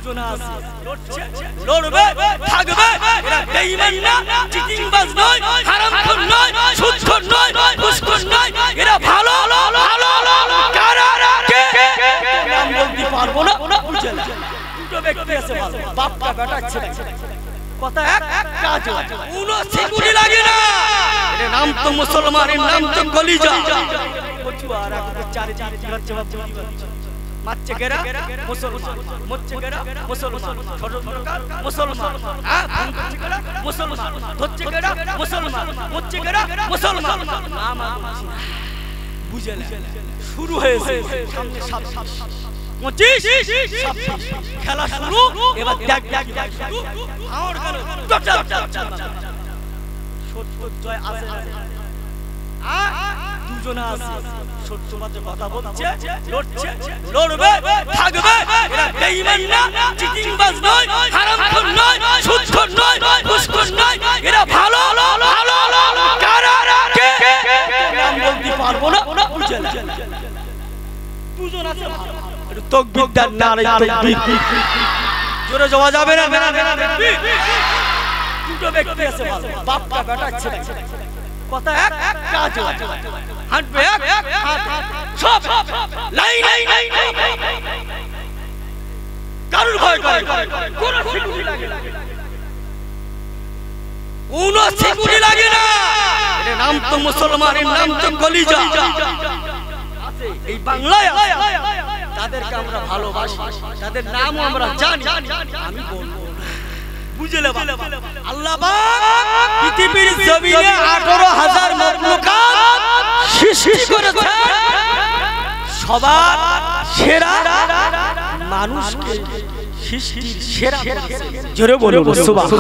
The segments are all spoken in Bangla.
দুজন আছে লড়বে থাকবে এরা বেঈমান না চিটিংবাজ নয় হারামখোর নয় সুদখোর নয় ঘুষখোর নয় এরা ভালো ভালো কারা কে নাম বলতে পারবো না বুঝে না দুটো ব্যক্তি আছে ভালো বাপটা বেটা ছেলে কথা এক কাজ উনো সিগুড়ি লাগে না এর নাম তো মুসলমানের নাম তো কলিজা কচুয়ার আগে চারে চার জবাব মারছে কেরা মুসলমান মরছে কেরা মুসলমান ষড়যন্ত্রকার মুসলমান হ্যাঁ ফোন করছে কেরা মুসলমান ধরছে কেরা মুসলমান মরছে কেরা মুসলমান নাম বুঝে না শুরু হয়েছে সামনে 25 খেলা শুরু এবার দেখ শুরু আমার কেন টোটাল সত্য জয় আছে দুজন আছে সত্যবাদে কথা বলছে লড়ছে লড়বে থাকবে এরা বেঈমান না চিটিংবাজ নয় হারামখোর নয় সুদখোর নয় ঘুষখোর নয় এরা ভালো ভালো কারা কে নাম বলতে পারবো না বুঝে না দুজন আছে একটু তাকবীর দেন নারে তাকবীর জোরে যাওয়া যাবে না দুটো ব্যক্তি আছে ভালো বাপটা বেটা ছেলে কথা এক কাজ হাঁটবে এক সব লাইন কারুর ভয় করে কোন সিকিউরিটি লাগে কোন সিকিউরিটি লাগে না এর নাম তো মুসলমানের নাম তো কলিজা আছে এই বাংলায় তাদেরকে আমরা ভালোবাসি তাদের নামও আমরা জানি আমি বলবো বুঝলে আল্লাহ পাক পৃথিবীর জমিনে 18000 মাখলুকাত সৃষ্টি করেছেন সবার সেরা মানুষকে সৃষ্টির সেরা জোরে বলুন সুবহান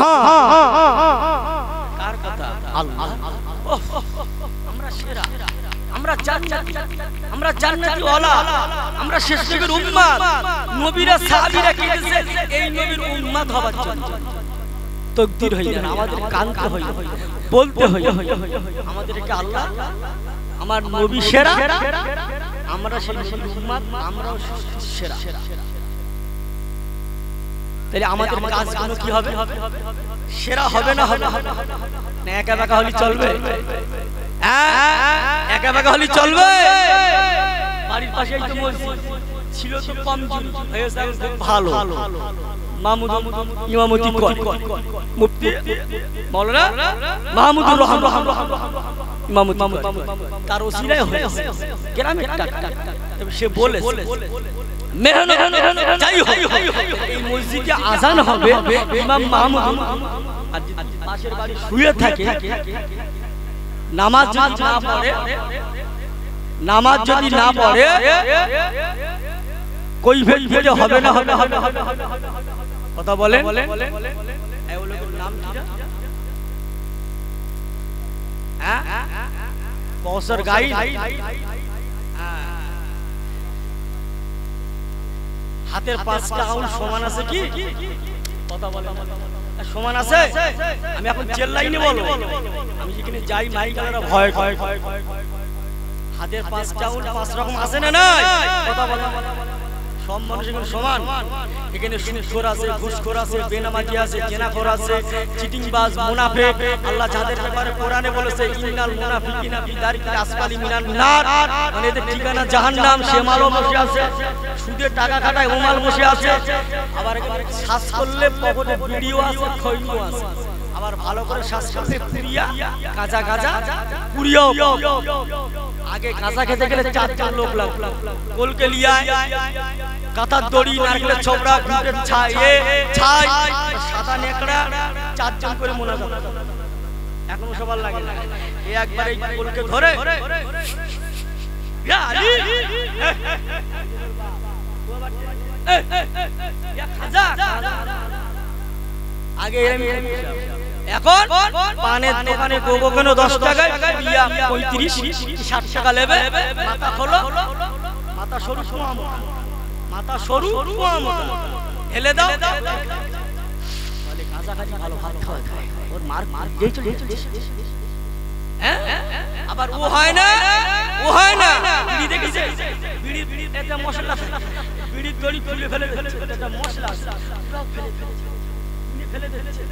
কার কথা আল্লাহ আমরা সেরা আমরা জান্নাতি ওয়ালা আমরা শেষ নবীর উম্মত নবীরা সাহাবীরা কেটেছে এই নবীর উম্মত হবার জন্য তাকদীর হই না আমাদের কানতে হই বলতে হই আমাদেরকে আল্লাহ আমার নবী সেরা আমরা সেই নবীর উম্মত আমরাও সেরা তাহলে আমাদের কাজগুলো কি হবে সেরা হবে না একা একা হলি চলবে একা একা হলি চলবে বাড়ির পাশেই তো মসজিদ ছিল তো কম হয়েছে খুব ভালো মাহমুদ ইমামতি করে মুফতি মাওলানা মাহমুদুর রহমান ইমামতি তার ওসিলায় হয়েছে গ্রামে তবে সে বলে মেহনত যাই হোক এই মসজিদে আযান হবে ইমাম মাহমুদ আর পাশের বাড়ি শুয়ে থাকে নামাজ যদি না পড়ে কই ভেজে হবে না কথা বলে এই লোকের নাম কি হ্যাঁ কৌসর গাই হাতের 5টা আঙুল সমান আছে কি কথা বলে সমান আছে আমি এখন চেল্লাইনি বলবো আমি যেখানে যাই মাইকালারা ভয় হাতের 5টা আঙুল 5 রকম আছে না নাই কথা বলে সব মানুষ এখানে সমান এখানে সুদখোর আছে ঘুষখোর আছে বেনামাজি আছে জেনাখোর আছে চিটিংবাজ মুনাফিক আল্লাহ যাদের ব্যাপারে কোরআনে বলেছে ইন্নাল মুনাফিকিনা ফি দারিকিল আসফালি মিনান নার মানে এদের ঠিকানা জাহান্নাম সে মালও বসে আছে সুদের টাকা খাটায় ওমাল বসে আছে আবার শ্বাস করলে পকেটে ভিডিও আছে খৈনিও আছে আবার ভালো করে শ্বাস করলে পুরিয়া কাঁচা পুরিয়াও আগে কাঁচা খেতে গেলে 4জন লোক লাগতো কোলকে লিয়া কাতার দড়ি নারকেলের ছোবড়া ঘুটের ছাই সাদা নেকড়া 4জন করে মোনাজাত এখনো সবার লাগে না এই একবার এই কোলকে ধরে ইয়া আলী ইয়া খাজা আগে এখন পানের দোকানে গোবো কেন 10 টাকায় ইয়া 35 60 টাকা নেবে মাথা খোলো মাথা সরু মাথা সরু ঢেলে দাও বলে কাছাকাছি ভালো ভাত খায় ওর মার যেই চলে হ্যাঁ আবার ও হয় না বিড়ি দেখেছে বিড়ি এতে মশলা বিড়ির দড়ি খুলে ফেলে দিচ্ছে, এটা মশলা ফেলে দিচ্ছে,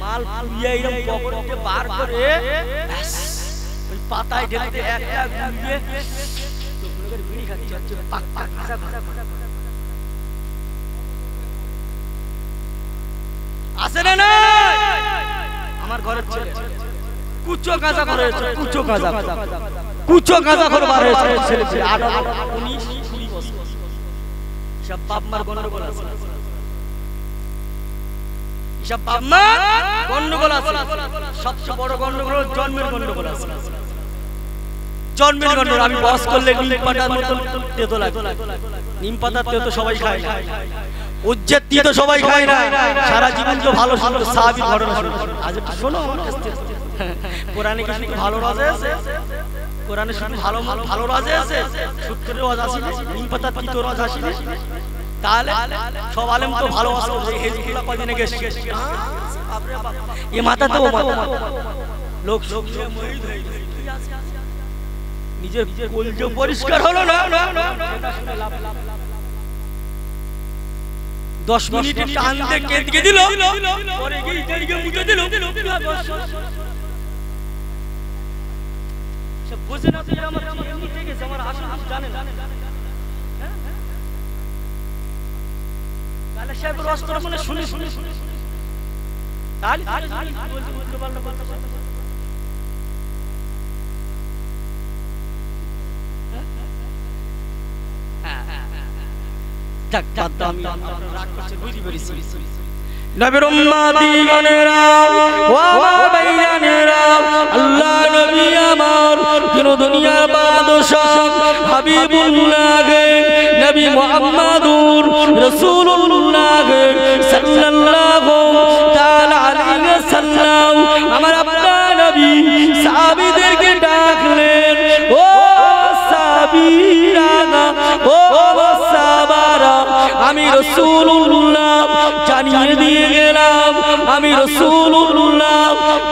মাল পুড়িয়ে এরকম পকেটে বার করে ওই পাতায় ঢেলে একটা গুলিয়ে বিড়ি খাচ্ছে, হচ্ছে পাক পাক ভাজা ভাজা আছে না? না আমার ঘরের ছেলে কুচো গাঁজা করে, কুচো গাঁজা করে বার হয়েছে ছেলে, 18 19 20 বছর। সব বাপ মার গন্ডগোল আছে, সব বাপ মার গন্ডগোল আছে। সবচেয়ে বড় গন্ডগোল জন্মের গন্ডগোল আছে, জন্মের গন্ডগোল। আমি বস করলে নিম পাতার মতো তেতো লাগে, নিম পাতার তেতো সবাই খায় না, উজ্জের তেতো সবাই খায় না। সারা জীবন তো ভালো সুন্দর সাহাবীর ঘটনা শুনো, আজ একটু শোনো আমার কাছ থেকে। কোরআনে কি শুধু ভালো রাজে আছে? কোরআনে শুধু ভালো রাজে আছে? সূত্রের রাজ আসেনি, নিম পাতার তিতো রাজ আসেনি? তাহলে সব আলেম তো ভালো আছে, এই হেজবুল্লাহ কদিনে গেছে, এ মাথা তো লোক নিজের কলজে পরিষ্কার হলো না। 10 মিনিট টান দিয়ে কেটে দিল, পরে গিয়ে মুছে দিল। সব বুঝে না যে আমার এমনি থেকে আমার আসল জানে না। তাহলে সব রাস্তার মনে শুনে তাহলে বলতে বুঝতে পারলো কথা। যাক বাদ আমি রাগ করছি, বুঝি বলেছি। নবীর উম্মতিগণেরা ওয়া বাইরানেরা, আল্লাহ নবী আমার কোন দুনিয়ার বাদশাহ হাবিবুল্লাহ নবী মুহাম্মদুর রাসূলুল্লাহ সাল্লাল্লাহু তাআলা আলাইহি ওয়াসাল্লাম আমার আপনার নবী সাহাবীদেরকে ডাকলেন, ও সাহাবীরা, ও সাহাবারা, আমি রাসূলুল্লাহ জানিয়ে দিয়ে গেলাম, আমি রাসূলুল্লাহ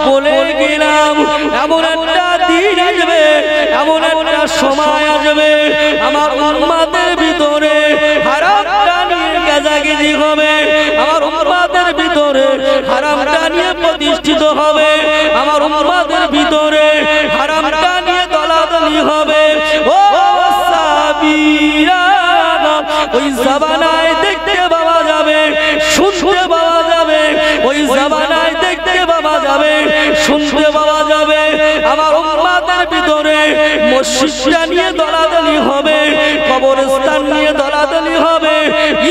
বলে গেলাম, এমন একটা দিন আসবে, এমন একটা সময় আসবে, আমার উম্মতের ভিতরে হারামটা নিয়ে গাজাগিজি হবে, আমার উম্মতের ভিতরে হারামটা নিয়ে প্রতিষ্ঠিত হবে, আমার উম্মতের ভিতরে হারামটা নিয়ে দলাদলি হবে। ও সাহাবীরা, ওই জামানায় দেখতে পাওয়া যাবে, শুনতে পাওয়া যাবে, ওই জামানায় দেখতে পাওয়া যাবে, শুনতে পাওয়া যাবে, আমার উম্মতের ভিতরে মসজিদটা নিয়ে দলাদলি হবে, কবরস্থান নিয়ে দলাদলি হবে,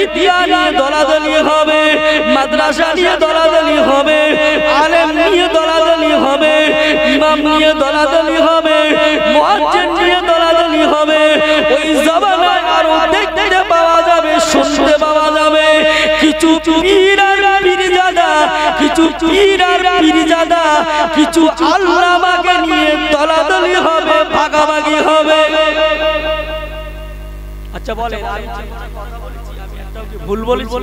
ঈদগাহ নিয়ে দলাদলি হবে, মাদ্রাসা নিয়ে দলাদলি হবে, আলেম নিয়ে দলাদলি হবে, ইমাম নিয়ে দলাদলি হবে, মুয়াজ্জিন নিয়ে দলাদলি হবে। ওই জামানায় আরো দেখতে পাওয়া যাবে, শুনতে পাওয়া যাবে, কিছু পীর আর পীরজাদা, কিছু পীর আর পীরজাদা, কিছু আল্লামাকে নিয়ে দলাদলি হবে, ভাগাভাগি হবে। আচ্ছা বলেন, আমি কথা বলেছি, আমি একটাও কি ভুল বলেছি?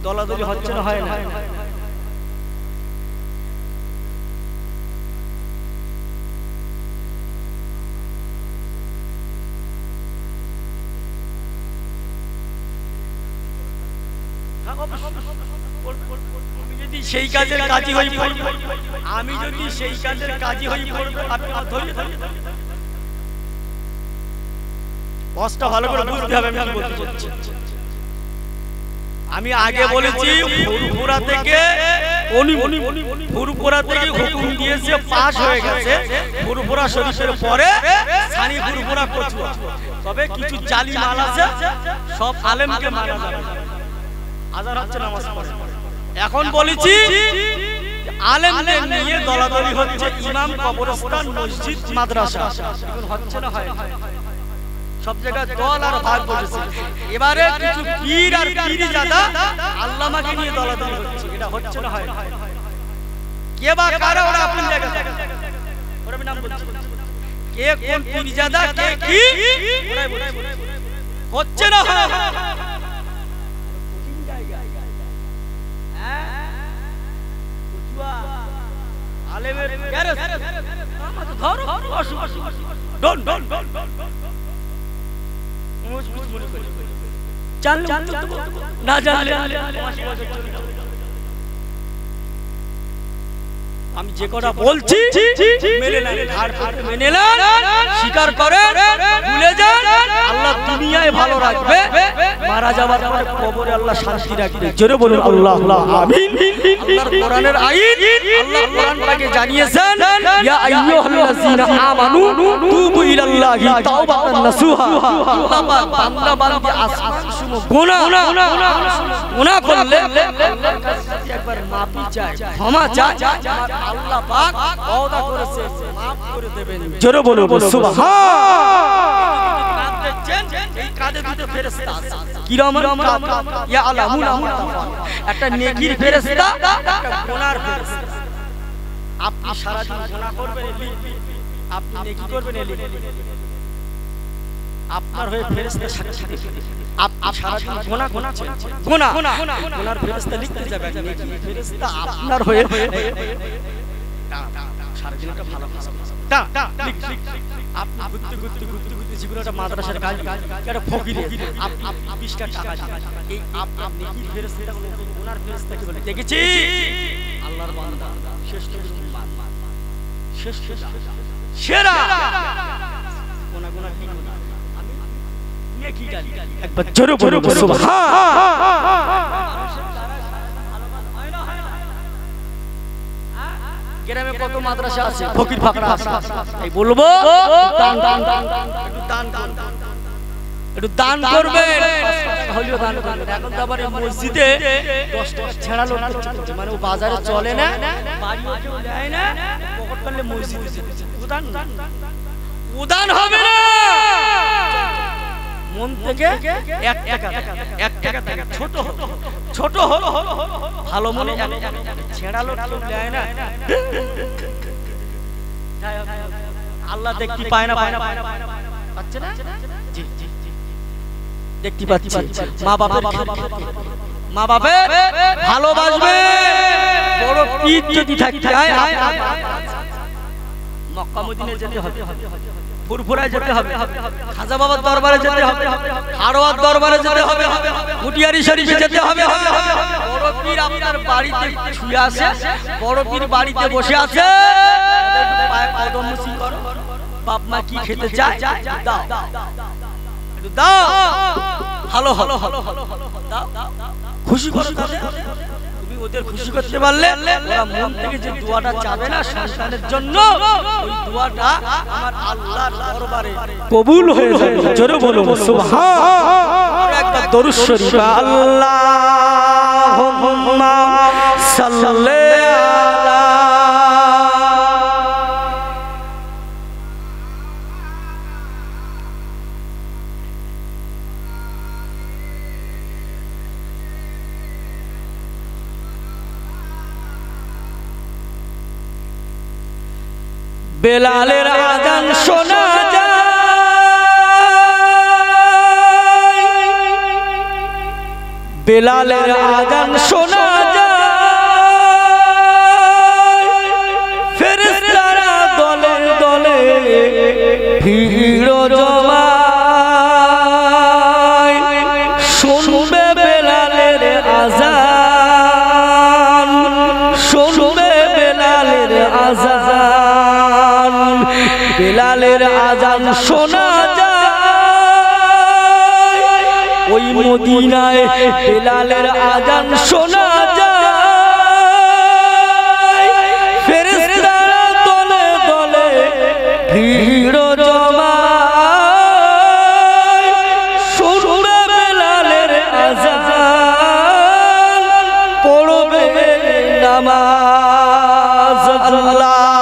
দলাদলি হচ্ছে না, হয় না? আমি যদি সেই কাজের কাজী হই পড়ব, আমি যদি সেই কাজের কাজী হই পড়ব, আপনারা ধরে বসটা ভালো করে বুঝতে হবে আমি কি বলতে চাচ্ছি। আমি আগে বলেছি ফুরফুরা থেকে ফুরফুরা থেকে হুকুম দিয়েছে, পাস হয়ে গেছে ফুরফুরা শরীফের পরে সানি ফুরফুরা কচুয়া, তবে কিছু জালি মাল আছে, সব আলেমকে মানা যাবে, আজান হচ্ছে নামাজ পড়ে। এখন বলেছি আলেমদের নিয়ে দলাদলি হচ্ছে, ইমাম, কবরস্থান, মসজিদ, মাদ্রাসা, এখন হচ্ছে না, হয় সব জায়গায় দল আর ভাগ বসেছে। এবারে কিছু পীর আর পীরজাদা আল্লামাকে নিয়ে দলাদলি হচ্ছে, এটা হচ্ছে না, হয় কে বা কারা ওরা আপনি জায়গা ওরা নাম বলছে, কে কোন পীরজাদা, কে কি হচ্ছে না, হয় আলেমের গ্যারেজ ধরো ডন ডন ডন জানলে না জানলে আমি যে কথা বলছি মেনে নেন, আর মেনে নেন, স্বীকার করেন, ভুলে যান। আল্লাহ দুনিয়ায় ভালো রাখবে, মারা যাওয়ার পরে কবরে আল্লাহ শান্তি রাখবে। জোরে বলুন আল্লাহ আমিন। আল্লাহর কোরআনের আইন, আল্লাহ কোরআন পাকে জানিয়েছেন, ইয়া আইয়ুহাল্লাযীনা আমানু তুবু ইলাল্লাহি তাওবাতান নাসুহা। আল্লাহ পাক বান্দা বান্দি আসমানসমূহ গুনাহ করলে আল্লাহর কাছে একবার মাফি চায়, ক্ষমা চায়, আল্লাহ পাক ওয়াদা করেছে maaf করে দেবেন। জোরে বলুন সুবহান। দেখছেন এই কাঁধে দুটো ফেরেশতা আছে, কিরামান ইয়ালামুনা একটা নেকির ফেরেশতা, একটা গুনার ফেরেশতা। আপনি সারা দিন গুনাহ করবেন, আপনি নেকি করবেন, আপনার হয়ে ফেরেশতা সাক্ষী দেবে। আপনি সারা দিন গুনাহ করছেন, গুনার ফেরেশতা লিখতে যাবে, নেকি ফেরেশতা আপনার হয়ে সারা দিন একটা ভালো কাজ আপনি ঘুরতে জীবনটা মাদ্রাসার কাজ, একটা ফকিরে আপনি 20টা টাকা এই আপনার নেকি ফেরেশতা গুনার ফেরেশতাকে বলে দেখেছি আল্লাহর বান্দা শ্রেষ্ঠ শ্রেষ্ঠ সেরা গুনাহ কি গুনাহ আমি নেকি গালি একবার জোরে বলুন সুবহান। গ্রামে কত মাদ্রাসা আছে, ফকির ফাকরা আছে, এই বলবো একটু দান করবেন, হলিও দান করবেন। এখন তো আবার মসজিদে 10 টাকা ছেঁড়া লোক চলছে, মানে ও বাজারে চলে না, বাড়িও কেউ দেয় না, পকেট করলে মসজিদে উদান হবে না। মন থেকে 1 টাকা থেকে ছোট ভালো মনে ছেঁড়া লোক দেয় না। আল্লাহ দেখতে পায় না, পাচ্ছে না, জি দেখতে পাচ্ছে। মা বাপের ভালোবাসবে, বড় পীর যদি থাকে মক্কা মদিনায় যেতে হবে, ফুরফুরায় যেতে হবে, খাজা বাবার দরবারে যেতে হবে, হারোয়ার দরবারে যেতে হবে, মুটিয়ারি শরীফে যেতে হবে। বড় পীর আপনার বাড়িতে শুয়ে আছে, বড় পীর বাড়িতে বসে আছে, পায়ে কদম মুছি করো, বাপ মা কি খেতে চায় দাও, একটু দাও, ভালো দাও, খুশি করে তুমি ওদের খুশি করতে পারলে ওরা মন থেকে যে দোয়াটা চাবে না সন্তানের জন্য, ওই দোয়াটা আমার আল্লাহর দরবারে কবুল হয়ে যাবে। জোরে বলুন সুবহান। আর একটা দরুদ শরীফ, আল্লাহুম্মা সাল্লি আলা বেলালের আযান শোনা যায়, বেলালের আযান শোনা যায়, ফেরেশতারা দলে দলে ভিড় জমায়, শুনবে বেলালের আযান, শুনবে বেলালের আযান, বেলালের আযান শোনা যায়, ওই মদিনায় বেলালের আযান শোনা যায়, ফেরেশতারা দলে দলে ভিড় জমায়, শুনবে বেলালের আযান, পড়বে নামাজ। আল্লাহ